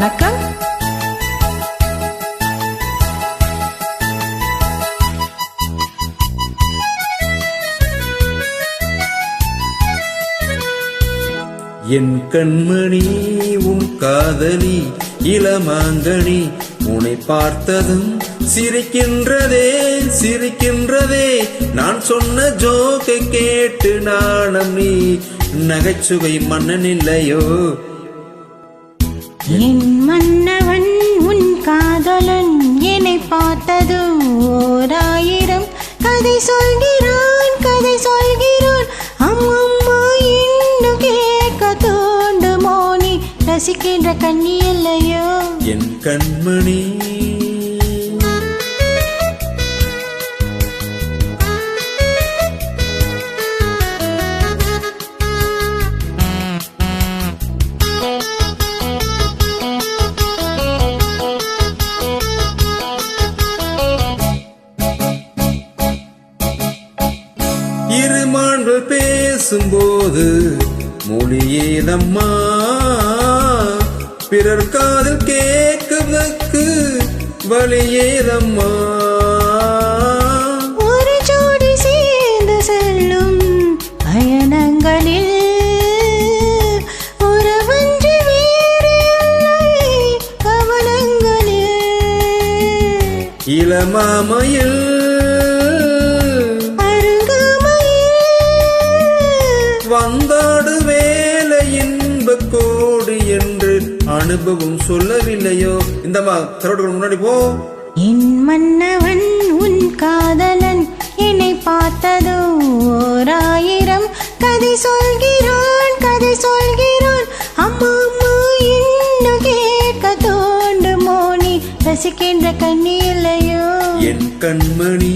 வணக்கம். என் கண்மணி உன் காதலி இளமாங்கனி உன்னை பார்த்ததும் சிரிக்கின்றதே சிரிக்கின்றதே. நான் சொன்ன ஜோக்கை கேட்டு நாணம் நீ நகைச்சுவை மன்னன் இல்லையோ. என் மன்னவன் உன் காதலன் என்னை பார்த்ததும் 1000 கதை சொல்கிறான் கதை சொல்கிறான். அம்மம்மா இன்னும் கேட்க தோண்டுமோ நீ ரசிக்கின்ற கண்ணி இல்லையோ. என் கண்மணி இருமான்கள் பேசும்போது மொழியேதம்மா பிறர் காதில் கேட்குவதற்கு வழியேதம்மா. ஒரு ஜோடி சேர்ந்து செல்லும் பயணங்களில் உறவன்று வேறு இல்லை கவனங்களில். இளமாமையில் வந்தாடு வேலை இன்ப கோடி என்று அனுபவம் சொல்லவில்லையோ. இந்தமா தரோடு முன்னாடி போ. என் மன்னவன் உன் காதலன் என்னை பார்த்ததோ 1000 கதை சொல்கிறான் கதை சொல்கிறான். அம்மா அம்மா இன்னும் கேட்க தோண்டுமோ நீ ரசிக்கின்ற கண்ணி இல்லையோ. என் கண்மணி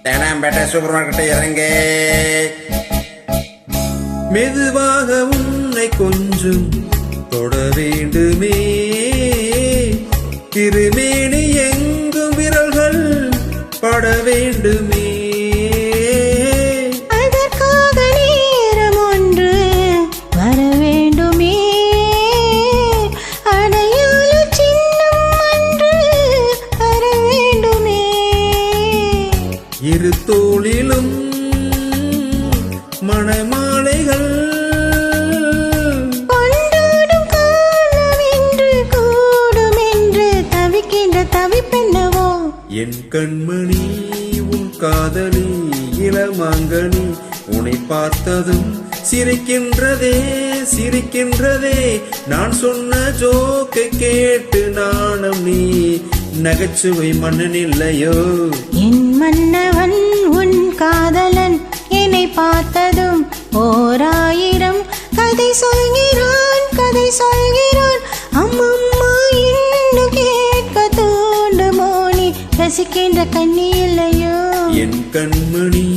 தேனாம்பேட்டை சூப்பர் மார்க்கெட்டை இறங்க. மெதுவாக உன்னை கொஞ்சம் தொட வேண்டுமே. திருமேனி எங்கும் விரல்கள் பட வேண்டுமே. அதற்காக நேரம் ஒன்று வர வேண்டுமே. அடையாள சின்னம் ஒன்று வர வேண்டுமே. இரு தோளிலும் மணமாலைகள் கொண்டாடும் காலம் என்று கூடும் என்று தவிக்கின்ற தவிப்பென்னவோ. என் கண்மணி உன் காதலி இளமாங்கனி உன்னை பார்த்ததும் சிரிக்கின்றதே சிரிக்கின்றதே. நான் சொன்ன ஜோக்கை கேட்டு நாணம் நீ நகைச்சுவை மன்னன் இல்லையோ. என் மன்னவன் உன் காதலன் என்னை பார்த்ததும் 1000 கதை சொல்கிறான் கதை சொல்கிறான். அம்மம்மா இன்னும் கேட்க தோண்டுமோ நீ ரசிக்கின்ற கண்ணி இல்லையோ. என் கண்மணி